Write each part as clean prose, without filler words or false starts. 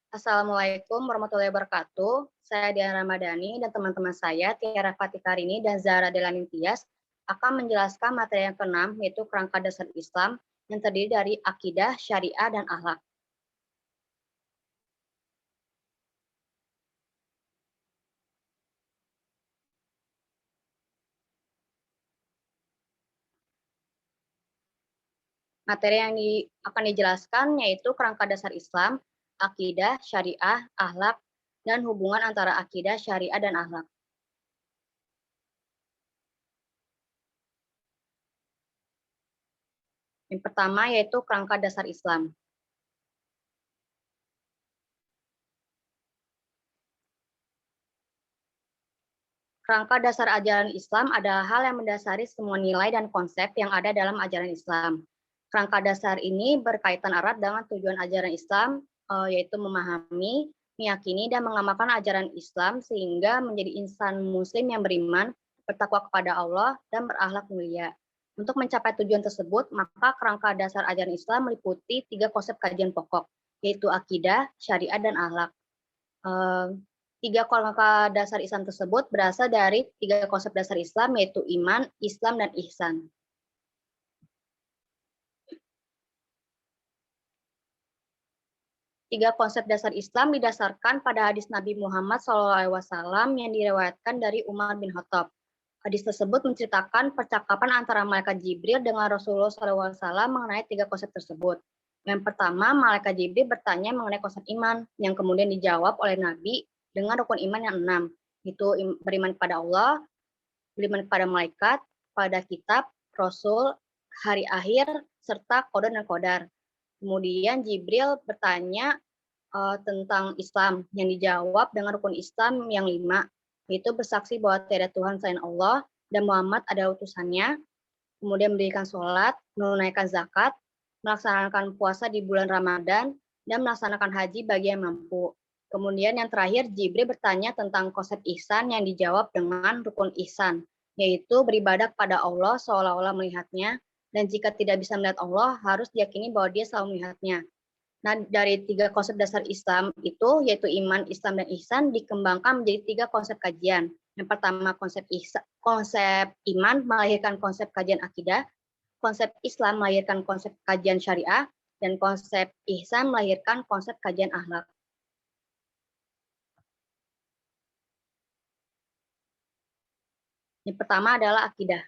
Assalamualaikum warahmatullahi wabarakatuh. Saya Diana Ramadhani dan teman-teman saya Tiara Fatikarini dan Zahra Delani Tias akan menjelaskan materi yang keenam yaitu kerangka dasar Islam yang terdiri dari akidah, syariah, dan akhlak. Materi yang akan dijelaskan yaitu kerangka dasar Islam, akidah, syariah, akhlak, dan hubungan antara akidah, syariah, dan akhlak. Yang pertama yaitu kerangka dasar Islam. Kerangka dasar ajaran Islam adalah hal yang mendasari semua nilai dan konsep yang ada dalam ajaran Islam. Kerangka dasar ini berkaitan erat dengan tujuan ajaran Islam, yaitu memahami, meyakini, dan mengamalkan ajaran Islam sehingga menjadi insan muslim yang beriman, bertakwa kepada Allah, dan berakhlak mulia. Untuk mencapai tujuan tersebut, maka kerangka dasar ajaran Islam meliputi 3 konsep kajian pokok, yaitu akidah, syariat, dan akhlak. Tiga kerangka dasar Islam tersebut berasal dari 3 konsep dasar Islam, yaitu iman, Islam, dan ihsan. Tiga konsep dasar Islam didasarkan pada hadis Nabi Muhammad SAW yang diriwayatkan dari Umar bin Khattab. Hadis tersebut menceritakan percakapan antara malaikat Jibril dengan Rasulullah SAW mengenai 3 konsep tersebut. Yang pertama, malaikat Jibril bertanya mengenai konsep iman, yang kemudian dijawab oleh Nabi dengan rukun iman yang 6, yaitu beriman kepada Allah, beriman kepada malaikat, pada kitab, Rasul, hari akhir, serta qada dan qadar. Kemudian Jibril bertanya tentang Islam, yang dijawab dengan rukun Islam yang 5, yaitu bersaksi bahwa tiada Tuhan selain Allah dan Muhammad adalah utusannya, kemudian mendirikan sholat, menunaikan zakat, melaksanakan puasa di bulan Ramadan, dan melaksanakan haji bagi yang mampu. Kemudian yang terakhir, Jibril bertanya tentang konsep ihsan yang dijawab dengan rukun ihsan, yaitu beribadah kepada Allah seolah-olah melihatnya, dan jika tidak bisa melihat Allah, harus diyakini bahwa dia selalu melihatnya. Nah, dari 3 konsep dasar Islam itu, yaitu iman, Islam, dan ihsan, dikembangkan menjadi 3 konsep kajian. Yang pertama, konsep iman melahirkan konsep kajian akidah, konsep Islam melahirkan konsep kajian syariah, dan konsep ihsan melahirkan konsep kajian akhlak. Yang pertama adalah akidah.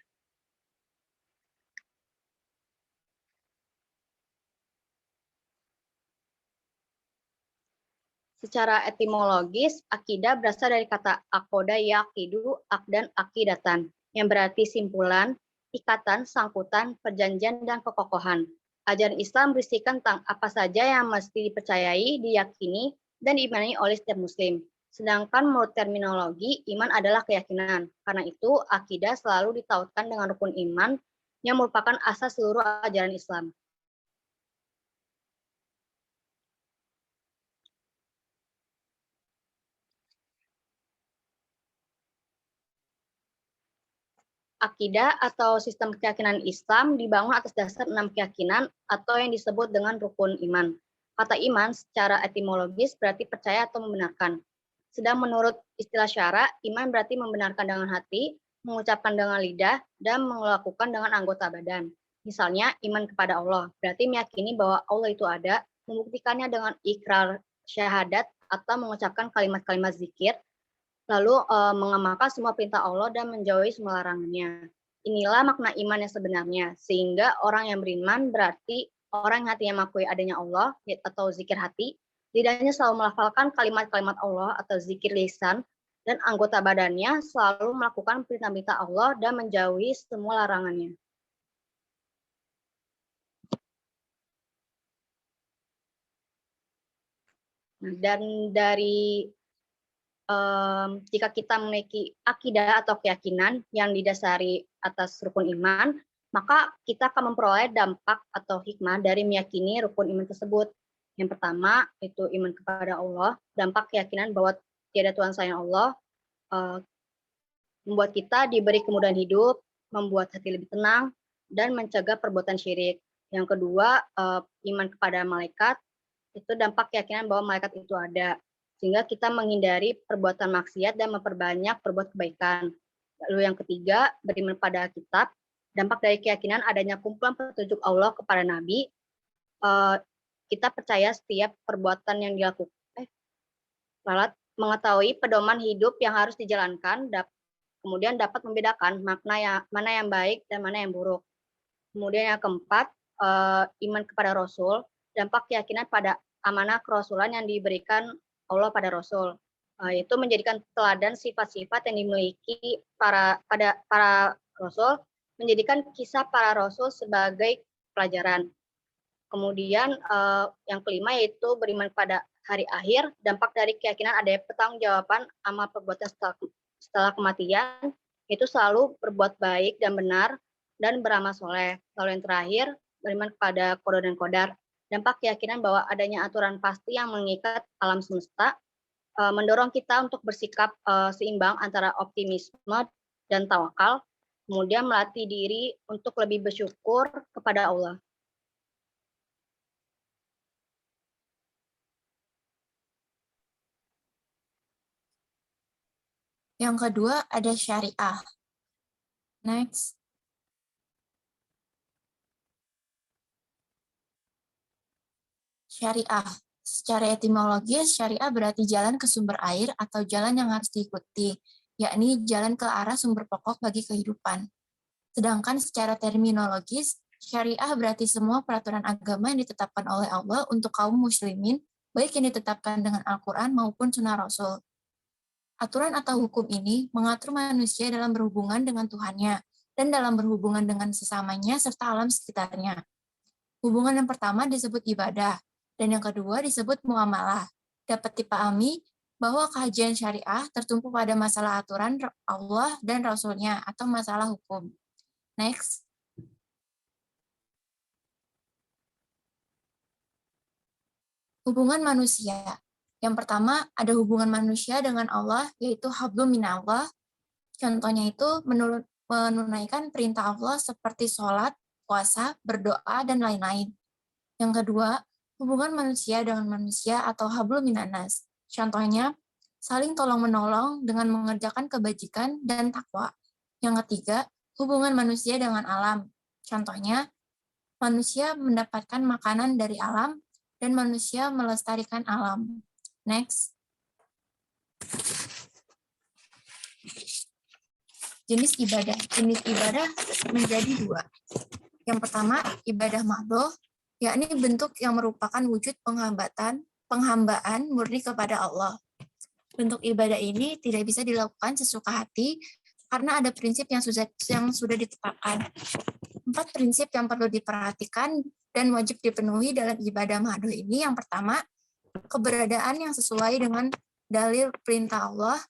Secara etimologis, akidah berasal dari kata akoda yakidu, akdan akidatan, yang berarti simpulan, ikatan, sangkutan, perjanjian, dan kekokohan. Ajaran Islam berisikan tentang apa saja yang mesti dipercayai, diyakini, dan diimani oleh setiap muslim. Sedangkan menurut terminologi, iman adalah keyakinan. Karena itu, akidah selalu ditautkan dengan rukun iman yang merupakan asas seluruh ajaran Islam. Akidah atau sistem keyakinan Islam dibangun atas dasar 6 keyakinan atau yang disebut dengan rukun iman. Kata iman secara etimologis berarti percaya atau membenarkan. Sedang menurut istilah syara, iman berarti membenarkan dengan hati, mengucapkan dengan lidah, dan melakukan dengan anggota badan. Misalnya, iman kepada Allah, berarti meyakini bahwa Allah itu ada, membuktikannya dengan ikrar syahadat atau mengucapkan kalimat-kalimat zikir, lalu mengamalkan semua perintah Allah dan menjauhi semua larangannya. Inilah makna iman yang sebenarnya, sehingga orang yang beriman berarti orang yang hatinya mengakui adanya Allah atau zikir hati, lidahnya selalu melafalkan kalimat-kalimat Allah atau zikir lisan, dan anggota badannya selalu melakukan perintah-perintah Allah dan menjauhi semua larangannya. Dan dari jika kita memiliki akidah atau keyakinan yang didasari atas rukun iman, maka kita akan memperoleh dampak atau hikmah dari meyakini rukun iman tersebut. Yang pertama itu iman kepada Allah, dampak keyakinan bahwa tiada Tuhan selain Allah, membuat kita diberi kemudahan hidup, membuat hati lebih tenang, dan mencegah perbuatan syirik. Yang kedua, iman kepada malaikat, itu dampak keyakinan bahwa malaikat itu ada. Sehingga kita menghindari perbuatan maksiat dan memperbanyak berbuat kebaikan. Lalu yang ketiga, beriman pada kitab. Dampak dari keyakinan adanya kumpulan petunjuk Allah kepada Nabi. Kita percaya setiap perbuatan yang dilakukan, mengetahui pedoman hidup yang harus dijalankan, kemudian dapat membedakan mana yang baik dan mana yang buruk. Kemudian yang keempat, iman kepada Rasul, dampak keyakinan pada amanah kerasulan yang diberikan Allah pada Rasul. Itu menjadikan teladan sifat-sifat yang dimiliki para Rasul, menjadikan kisah para Rasul sebagai pelajaran. Kemudian yang kelima yaitu beriman pada hari akhir, dampak dari keyakinan adanya pertanggungjawaban amal perbuatan setelah kematian, itu selalu berbuat baik dan benar dan beramal soleh. Lalu yang terakhir, beriman kepada qada dan qadar, dampak keyakinan bahwa adanya aturan pasti yang mengikat alam semesta, mendorong kita untuk bersikap seimbang antara optimisme dan tawakal, kemudian melatih diri untuk lebih bersyukur kepada Allah. Yang kedua ada syariah. Next. Syariah. Secara etimologis, syariah berarti jalan ke sumber air atau jalan yang harus diikuti, yakni jalan ke arah sumber pokok bagi kehidupan. Sedangkan secara terminologis, syariah berarti semua peraturan agama yang ditetapkan oleh Allah untuk kaum muslimin, baik yang ditetapkan dengan Al-Quran maupun Sunnah Rasul. Aturan atau hukum ini mengatur manusia dalam berhubungan dengan Tuhannya dan dalam berhubungan dengan sesamanya serta alam sekitarnya. Hubungan yang pertama disebut ibadah, dan yang kedua disebut muamalah. Dapat dipahami bahwa kajian syariah tertumpu pada masalah aturan Allah dan Rasul-Nya atau masalah hukum. Next. Hubungan manusia. Yang pertama, ada hubungan manusia dengan Allah, yaitu hablum minallah. Contohnya itu menunaikan perintah Allah seperti sholat, puasa, berdoa, dan lain-lain. Yang kedua, hubungan manusia dengan manusia atau hablum minanas. Contohnya, saling tolong-menolong dengan mengerjakan kebajikan dan takwa. Yang ketiga, hubungan manusia dengan alam. Contohnya, manusia mendapatkan makanan dari alam dan manusia melestarikan alam. Next. Jenis ibadah. Jenis ibadah menjadi dua. Yang pertama, ibadah mahdoh, yakni bentuk yang merupakan wujud penghambaan murni kepada Allah. Bentuk ibadah ini tidak bisa dilakukan sesuka hati karena ada prinsip yang sudah ditetapkan. 4 prinsip yang perlu diperhatikan dan wajib dipenuhi dalam ibadah mahdoh ini. Yang pertama, keberadaan yang sesuai dengan dalil perintah Allah.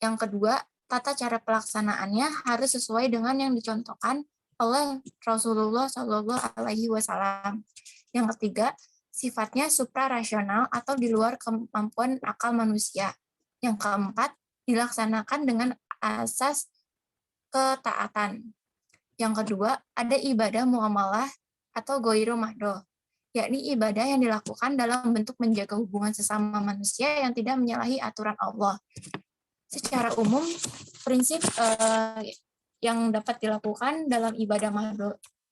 Yang kedua, tata cara pelaksanaannya harus sesuai dengan yang dicontohkan oleh Rasulullah SAW. Yang ketiga, sifatnya suprarasional atau di luar kemampuan akal manusia. Yang keempat, dilaksanakan dengan asas ketaatan. Yang kedua, ada ibadah muamalah atau goiru mahdoh, yakni ibadah yang dilakukan dalam bentuk menjaga hubungan sesama manusia yang tidak menyalahi aturan Allah. Secara umum, prinsip yang dapat dilakukan dalam ibadah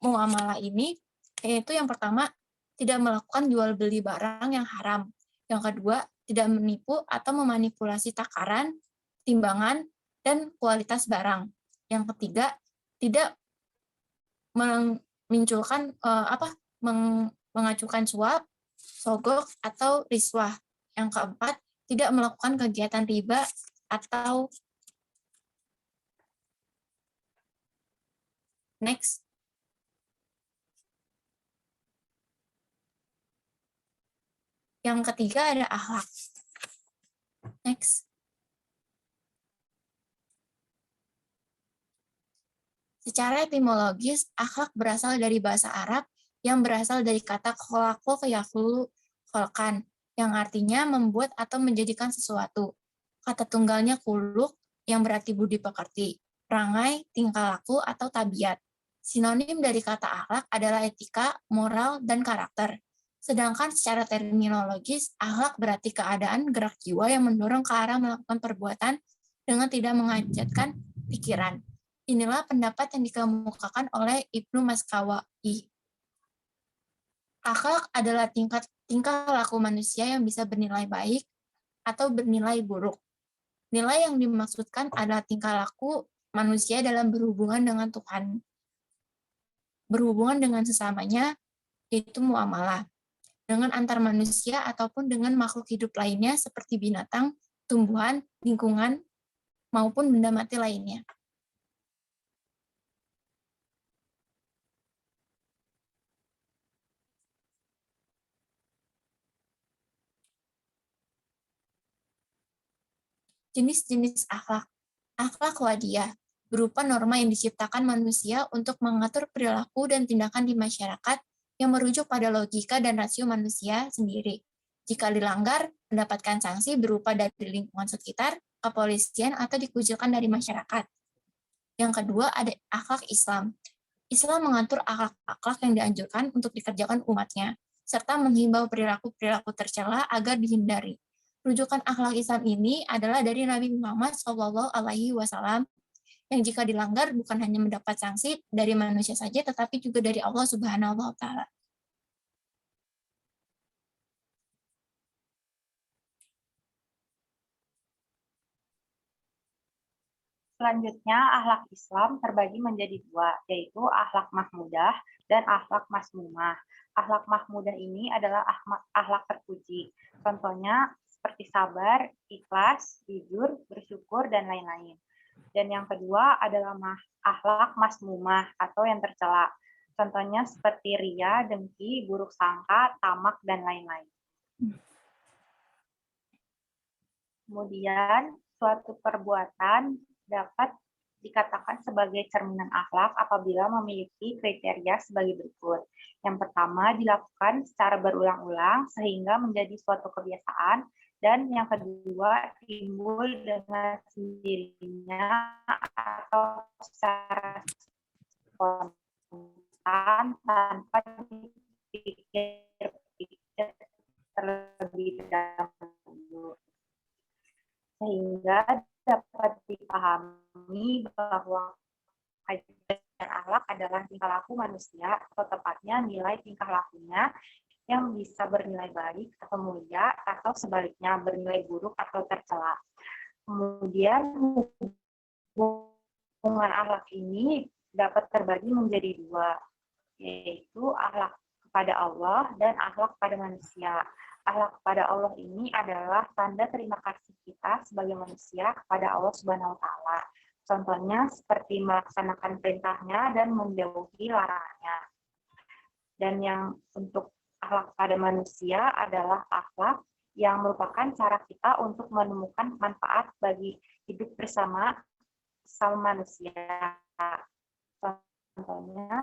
muamalah ini, yaitu yang pertama, tidak melakukan jual beli barang yang haram. Yang kedua, tidak menipu atau memanipulasi takaran, timbangan, dan kualitas barang. Yang ketiga, tidak mengacukan suap, sogok, atau riswah. Yang keempat, tidak melakukan kegiatan riba atau next. Yang ketiga ada akhlak. Next. Secara etimologis, akhlak berasal dari bahasa Arab yang berasal dari kata kholaqo yakhlulu kholqan, yang artinya membuat atau menjadikan sesuatu. Kata tunggalnya kuluk, yang berarti budi pekerti, perangai, tingkah laku, atau tabiat. Sinonim dari kata akhlak adalah etika, moral, dan karakter. Sedangkan secara terminologis, akhlak berarti keadaan gerak jiwa yang mendorong ke arah melakukan perbuatan dengan tidak mengagetkan pikiran. Inilah pendapat yang dikemukakan oleh Ibnu Maskawai. Akhlak adalah tingkah laku manusia yang bisa bernilai baik atau bernilai buruk. Nilai yang dimaksudkan adalah tingkah laku manusia dalam berhubungan dengan Tuhan, berhubungan dengan sesamanya, yaitu muamalah, dengan antar manusia ataupun dengan makhluk hidup lainnya seperti binatang, tumbuhan, lingkungan, maupun benda mati lainnya. Jenis-jenis akhlak. Akhlak wadiyah berupa norma yang diciptakan manusia untuk mengatur perilaku dan tindakan di masyarakat yang merujuk pada logika dan rasio manusia sendiri. Jika dilanggar, mendapatkan sanksi berupa dari lingkungan sekitar, kepolisian, atau dikucilkan dari masyarakat. Yang kedua ada akhlak Islam. Islam mengatur akhlak-akhlak yang dianjurkan untuk dikerjakan umatnya, serta menghimbau perilaku-perilaku tercela agar dihindari. Rujukan akhlak Islam ini adalah dari Nabi Muhammad SAW yang jika dilanggar bukan hanya mendapat sanksi dari manusia saja, tetapi juga dari Allah Subhanahu wa Ta'ala. Selanjutnya, akhlak Islam terbagi menjadi dua, yaitu akhlak mahmudah dan akhlak masmumah. Akhlak mahmudah ini adalah akhlak terpuji. Contohnya seperti sabar, ikhlas, jujur, bersyukur, dan lain-lain. Dan yang kedua adalah akhlak masmumah atau yang tercela. Contohnya seperti ria, dengki, buruk sangka, tamak, dan lain-lain. Kemudian, suatu perbuatan dapat dikatakan sebagai cerminan akhlak apabila memiliki kriteria sebagai berikut. Yang pertama, dilakukan secara berulang-ulang sehingga menjadi suatu kebiasaan. Dan yang kedua, timbul dengan sendirinya atau secara spontan tanpa dipikir-pikir terlebih dahulu. Sehingga dapat dipahami bahwa kajian akhlak adalah tingkah laku manusia, atau tepatnya nilai tingkah lakunya yang bisa bernilai baik atau mulia, atau sebaliknya bernilai buruk atau tercela. Kemudian hubungan akhlak ini dapat terbagi menjadi dua, yaitu akhlak kepada Allah dan akhlak pada manusia. Akhlak kepada Allah ini adalah tanda terima kasih kita sebagai manusia kepada Allah Subhanahu wa Ta'ala. Contohnya seperti melaksanakan perintahnya dan menjauhi larangannya. Dan yang untuk akhlak pada manusia adalah akhlak yang merupakan cara kita untuk menemukan manfaat bagi hidup bersama manusia. Contohnya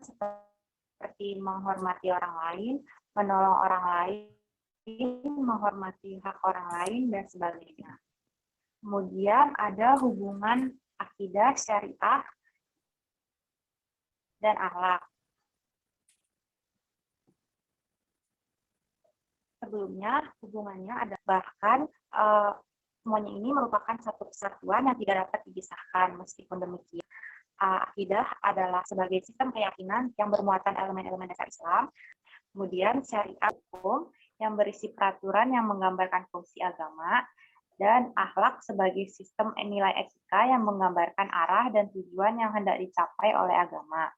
seperti menghormati orang lain, menolong orang lain, menghormati hak orang lain, dan sebagainya. Kemudian ada hubungan akidah, syariah, dan akhlak. Sebelumnya hubungannya ada bahkan semuanya ini merupakan satu kesatuan yang tidak dapat dipisahkan. Meskipun demikian, akidah adalah sebagai sistem keyakinan yang bermuatan elemen-elemen dasar Islam. Kemudian syariat hukum yang berisi peraturan yang menggambarkan fungsi agama, dan akhlak sebagai sistem nilai etika yang menggambarkan arah dan tujuan yang hendak dicapai oleh agama.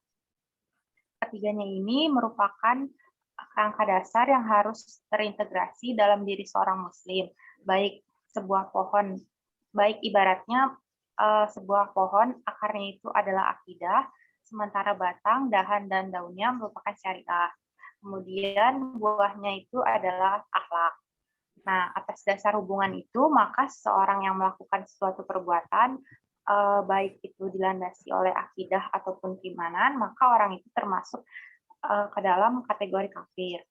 Ketiganya ini merupakan kerangka dasar yang harus terintegrasi dalam diri seorang muslim, baik ibaratnya sebuah pohon akarnya itu adalah akidah, sementara batang, dahan, dan daunnya merupakan syariah. Kemudian buahnya itu adalah akhlak. Nah, atas dasar hubungan itu, maka seseorang yang melakukan suatu perbuatan, baik itu dilandasi oleh akidah ataupun keimanan, maka orang itu termasuk ke dalam kategori kafir.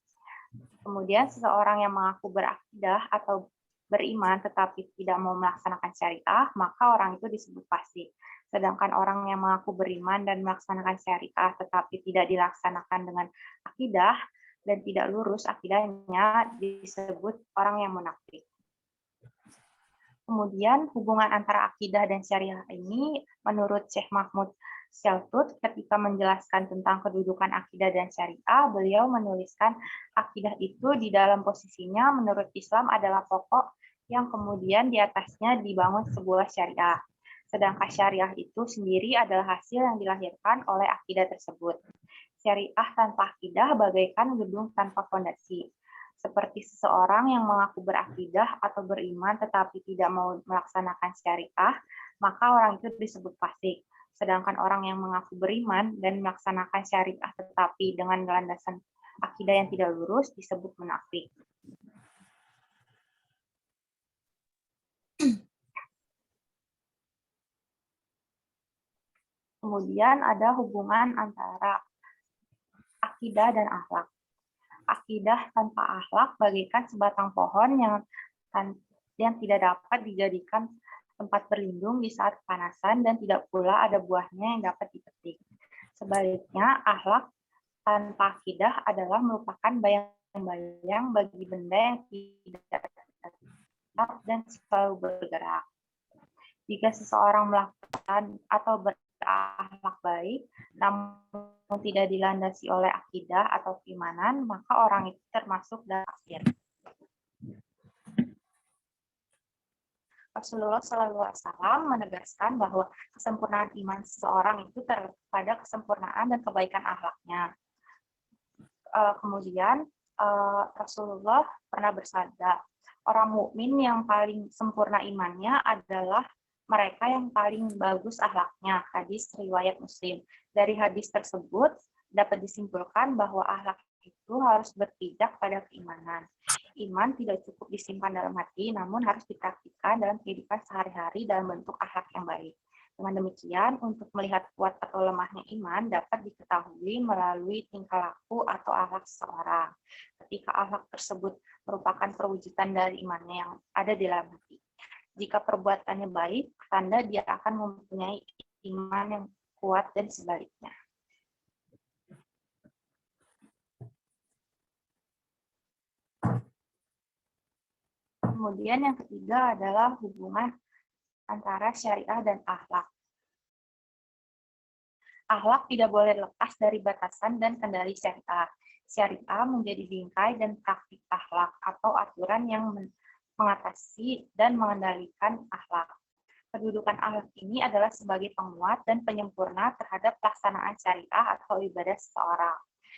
Kemudian seseorang yang mengaku berakidah atau beriman tetapi tidak mau melaksanakan syariah, maka orang itu disebut fasik. Sedangkan orang yang mengaku beriman dan melaksanakan syariah tetapi tidak dilaksanakan dengan akidah, dan tidak lurus akidahnya disebut orang yang munafik. Kemudian hubungan antara akidah dan syariah ini menurut Syekh Mahmud Shaltut ketika menjelaskan tentang kedudukan akidah dan syariah, beliau menuliskan akidah itu di dalam posisinya menurut Islam adalah pokok yang kemudian di atasnya dibangun sebuah syariah. Sedangkan syariah itu sendiri adalah hasil yang dilahirkan oleh akidah tersebut. Syariah tanpa akidah bagaikan gedung tanpa fondasi. Seperti seseorang yang mengaku berakidah atau beriman tetapi tidak mau melaksanakan syariah, maka orang itu disebut fasik. Sedangkan orang yang mengaku beriman dan melaksanakan syariah tetapi dengan landasan akidah yang tidak lurus disebut munafik. Kemudian ada hubungan antara akidah dan akhlak. Akidah tanpa akhlak bagaikan sebatang pohon yang tidak dapat dijadikan tempat berlindung di saat kepanasan dan tidak pula ada buahnya yang dapat dipetik. Sebaliknya, akhlak tanpa akidah adalah merupakan bayang-bayang bagi benda yang tidak tetap dan selalu bergerak. Jika seseorang melakukan atau berakhlak baik, namun tidak dilandasi oleh akidah atau keimanan, maka orang itu termasuk dalam kafir. Rasulullah SAW menegaskan bahwa kesempurnaan iman seseorang itu terletak pada kesempurnaan dan kebaikan akhlaknya. Kemudian Rasulullah pernah bersabda, orang mukmin yang paling sempurna imannya adalah mereka yang paling bagus akhlaknya. Hadis riwayat Muslim. Dari hadis tersebut dapat disimpulkan bahwa akhlak itu harus berpijak pada keimanan. Iman tidak cukup disimpan dalam hati, namun harus dipraktikkan dalam kehidupan sehari-hari dalam bentuk akhlak yang baik. Dengan demikian, untuk melihat kuat atau lemahnya iman dapat diketahui melalui tingkah laku atau akhlak seseorang. Ketika akhlak tersebut merupakan perwujudan dari imannya yang ada di dalam hati. Jika perbuatannya baik, tanda dia akan mempunyai iman yang kuat dan sebaliknya. Kemudian yang ketiga adalah hubungan antara syariah dan akhlak. Akhlak tidak boleh lepas dari batasan dan kendali syariah. Syariah menjadi bingkai dan praktik akhlak atau aturan yang mengatasi dan mengendalikan akhlak. Kedudukan akhlak ini adalah sebagai penguat dan penyempurna terhadap pelaksanaan syariah atau ibadah seseorang.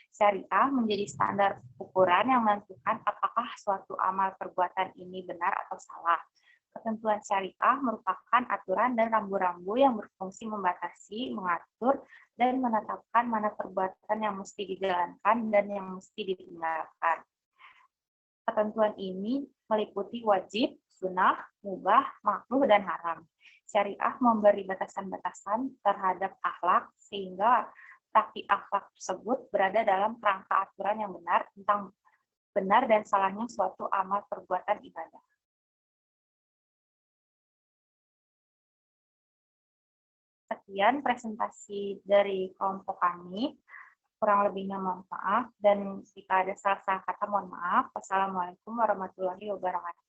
Syariah menjadi standar ukuran yang menentukan apakah suatu amal perbuatan ini benar atau salah. Ketentuan syariah merupakan aturan dan rambu-rambu yang berfungsi membatasi, mengatur, dan menetapkan mana perbuatan yang mesti dijalankan dan yang mesti ditinggalkan. Ketentuan ini meliputi wajib, sunnah, mubah, makruh, dan haram. Syariah memberi batasan-batasan terhadap akhlak sehingga praktik akhlak tersebut berada dalam kerangka aturan yang benar tentang benar dan salahnya suatu amal perbuatan ibadah. Sekian presentasi dari kelompok kami. Kurang lebihnya mohon maaf, dan jika ada salah-salah kata mohon maaf. Wassalamualaikum warahmatullahi wabarakatuh.